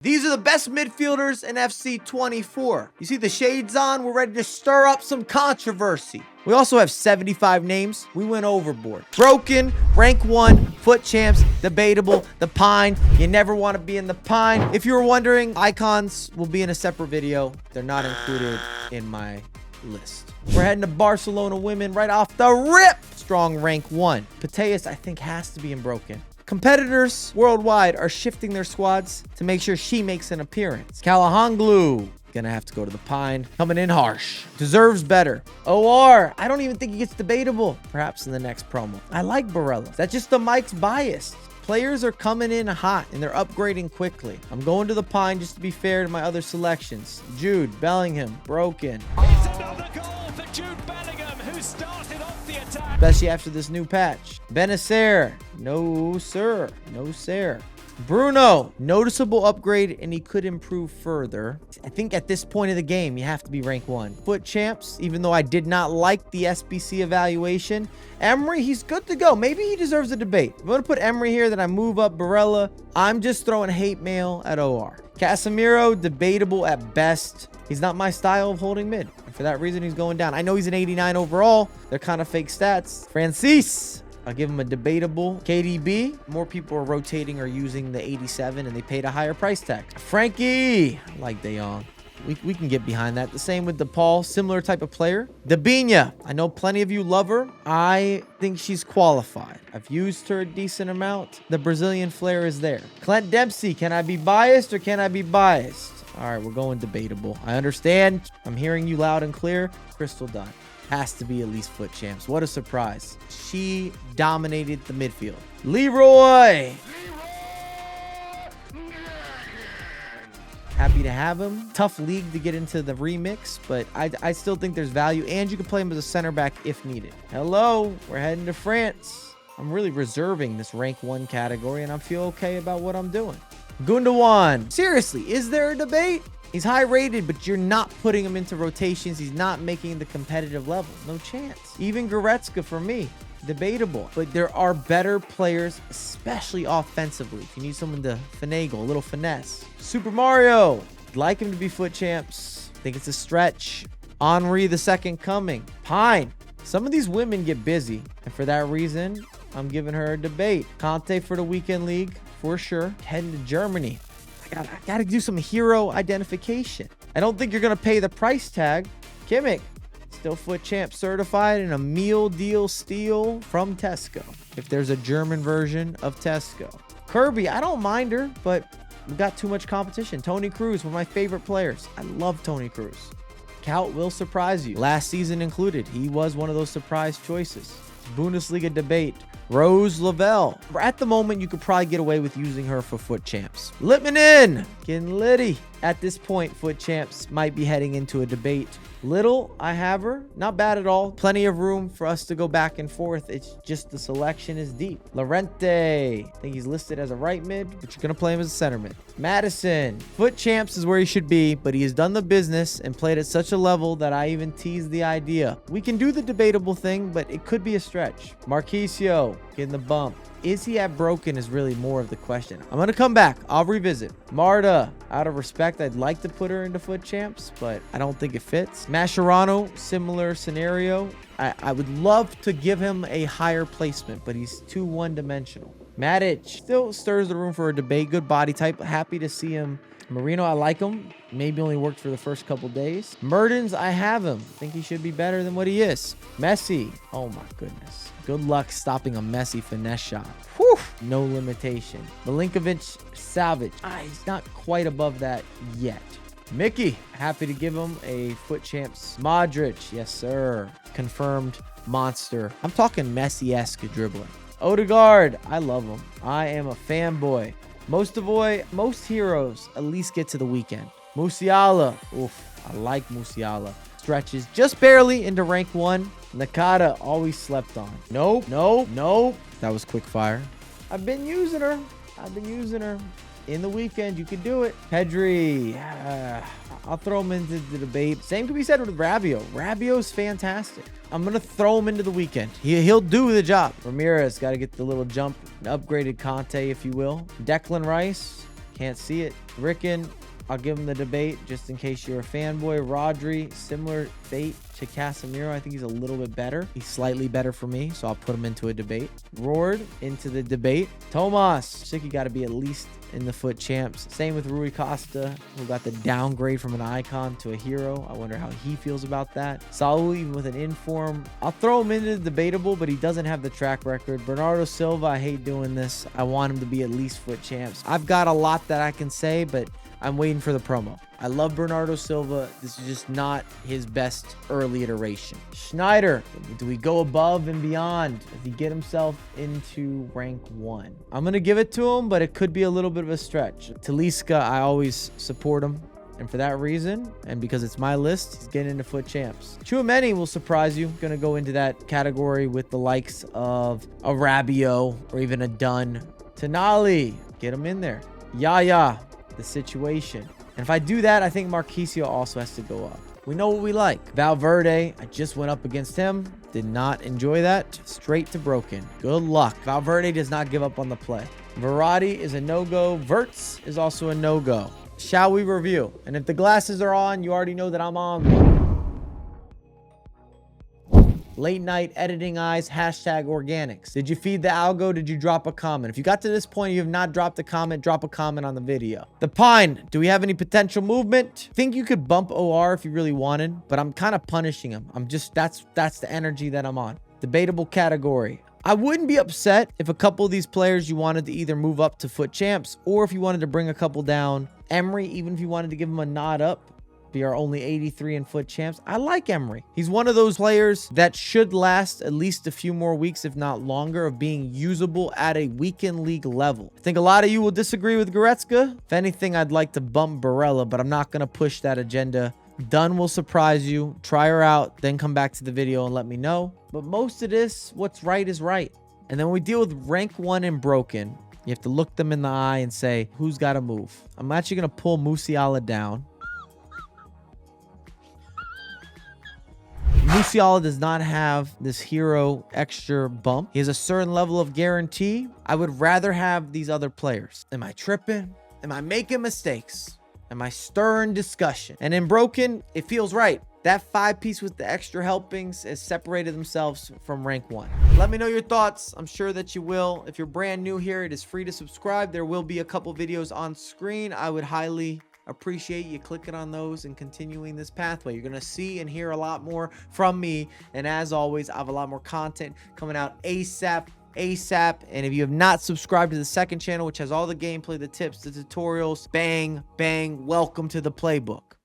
These are the best midfielders in FC 24. You see the shades on? We're ready to stir up some controversy. We also have 75 names. We went overboard. Broken, rank 1, foot champs, debatable, the pine. You never want to be in the pine. If you were wondering, icons will be in a separate video. They're not included in my list. We're heading to Barcelona women right off the rip. Strong rank 1. Pateas, I think, has to be in broken. Competitors worldwide are shifting their squads to make sure she makes an appearance. Calahanglu, gonna have to go to the pine. Coming in harsh. Deserves better. OR, I don't even think he gets debatable. Perhaps in the next promo. I like Barella. That's just the Mike's bias. Players are coming in hot and they're upgrading quickly. I'm going to the pine just to be fair to my other selections. Jude Bellingham, broken. It's another goal for Jude Bellingham, who started off the attack. Especially after this new patch. Benacer, no sir, no sir. Bruno, noticeable upgrade, and he could improve further. I think at this point of the game, you have to be rank 1. Foot champs, even though I did not like the SBC evaluation. Emery, he's good to go. Maybe he deserves a debate. If I'm going to put Emery here, then I move up Barella. I'm just throwing hate mail at OR. Casemiro, debatable at best. He's not my style of holding mid. And for that reason, he's going down. I know he's an 89 overall. They're kind of fake stats. Francis, I'll give him a debatable. KDB, more people are rotating or using the 87 and they paid a higher price tag. Frankie, I like De Jong. We can get behind that. The same with DePaul, similar type of player. Debinha, I know plenty of you love her. I think she's qualified. I've used her a decent amount. The Brazilian flair is there. Clint Dempsey, can I be biased or can I be biased? All right, we're going debatable. I understand. I'm hearing you loud and clear. Crystal Dunn has to be at least foot champs. What a surprise. She dominated the midfield. Leroy. Happy to have him. Tough league to get into the remix, but I still think there's value, and you can play him as a center back if needed. Hello, we're heading to France. I'm really reserving this rank 1 category, and I feel okay about what I'm doing. Gundogan. Seriously, is there a debate? He's high rated, but you're not putting him into rotations. He's not making the competitive level. No chance. Even Goretzka for me. Debatable. But there are better players, especially offensively. If you need someone to finagle, a little finesse. Super Mario. I'd like him to be foot champs. I think it's a stretch. Henri, the second coming. Pine. Some of these women get busy. And for that reason, I'm giving her a debate. Conte for the weekend league, for sure. Heading to Germany. I gotta do some hero identification. I don't think you're gonna pay the price tag. Kimmich, still foot champ certified, and a meal deal steal from Tesco. If there's a German version of Tesco. Kirby, I don't mind her, but we got too much competition. Tony Cruz, one of my favorite players. I love Tony Cruz. Kaut will surprise you. Last season included. He was one of those surprise choices. Bundesliga debate. Rose Lavelle. At the moment, you could probably get away with using her for foot champs. Litmanen, getting litty. At this point, foot champs might be heading into a debate. Little, I have her. Not bad at all. Plenty of room for us to go back and forth. It's just the selection is deep. Lorente. I think he's listed as a right mid, but you're going to play him as a center mid. Madison. Foot champs is where he should be, but he has done the business and played at such a level that I even teased the idea. We can do the debatable thing, but it could be a stretch. Marquisio, getting the bump. Is he at broken is really more of the question. I'm going to come back. I'll revisit. Marta, out of respect, I'd like to put her into foot champs, but I don't think it fits. Mascherano, similar scenario. I would love to give him a higher placement, but he's too one-dimensional. Matic still stirs the room for a debate. Good body type. Happy to see him. Marino, I like him. Maybe only worked for the first couple days. Mertens, I have him. Think he should be better than what he is. Messi. Oh my goodness. Good luck stopping a Messi finesse shot. Whew. No limitation. Milinkovic, Savic. He's not quite above that yet. Mickey, happy to give him a foot champs. Modric, yes sir. Confirmed monster. I'm talking Messi-esque dribbling. Odegaard, I love him. I am a fanboy. Most heroes at least get to the weekend. Musiala. Oof, I like Musiala. Stretches just barely into rank 1. Nakata, always slept on. Nope. That was quick fire. I've been using her. In the weekend, you could do it. Pedri. I'll throw him into the debate. Same can be said with Rabiot. Rabiot's fantastic. I'm going to throw him into the weekend. He'll do the job. Ramirez got to get the little jump. An upgraded Conte, if you will. Declan Rice. Can't see it. Rickon, I'll give him the debate just in case you're a fanboy. Rodri, similar fate to Casemiro. I think he's a little bit better. He's slightly better for me, so I'll put him into a debate. Roared into the debate. Tomas, City got to be at least in the foot champs. Same with Rui Costa, who got the downgrade from an icon to a hero. I wonder how he feels about that. Saul, even with an inform, I'll throw him into the debatable, but he doesn't have the track record. Bernardo Silva, I hate doing this. I want him to be at least foot champs. I've got a lot that I can say, but I'm waiting for the promo. I love Bernardo Silva. This is just not his best early iteration. Schneider, do we go above and beyond? Does he get himself into rank 1? I'm going to give it to him, but it could be a little bit of a stretch. Talisca, I always support him. And for that reason, and because it's my list, he's getting into foot champs. Tchouaméni will surprise you. Going to go into that category with the likes of a Rabiot or even a Dunn. Tonali, get him in there. Yaya, the situation. And if I do that, I think Marquisio also has to go up. We know what we like. Valverde, I just went up against him. Did not enjoy that. Straight to broken. Good luck. Valverde does not give up on the play. Verratti is a no-go. Verts is also a no-go. Shall we review? And if the glasses are on, you already know that I'm on one. Late night editing eyes, hashtag organics. Did you feed the algo? Did you drop a comment? If you got to this point, you have not dropped a comment, drop a comment on the video. The Pine, do we have any potential movement? Think you could bump OR if you really wanted, but I'm kind of punishing him. That's the energy that I'm on. Debatable category. I wouldn't be upset if a couple of these players you wanted to either move up to foot champs, or if you wanted to bring a couple down. Emery, even if you wanted to give him a nod up, be our only 83 in foot champs. I like Emery. He's one of those players that should last at least a few more weeks, if not longer, of being usable at a weekend league level. I think a lot of you will disagree with Goretzka. If anything, I'd like to bump Barella, but I'm not going to push that agenda. Dunn will surprise you. Try her out, then come back to the video and let me know. But most of this, what's right is right. And then when we deal with rank 1 and broken, you have to look them in the eye and say, who's got to move? I'm actually going to pull Musiala down. Musiala does not have this hero extra bump. He has a certain level of guarantee. I would rather have these other players. Am I tripping? Am I making mistakes? Am I stirring discussion? And in broken, it feels right. That 5-piece with the extra helpings has separated themselves from rank 1. Let me know your thoughts. I'm sure that you will. If you're brand new here, it is free to subscribe. There will be a couple videos on screen. I would highly appreciate you clicking on those and continuing this pathway. You're going to see and hear a lot more from me. And as always, I have a lot more content coming out ASAP. And if you have not subscribed to the second channel, which has all the gameplay, the tips, the tutorials, bang, welcome to the playbook.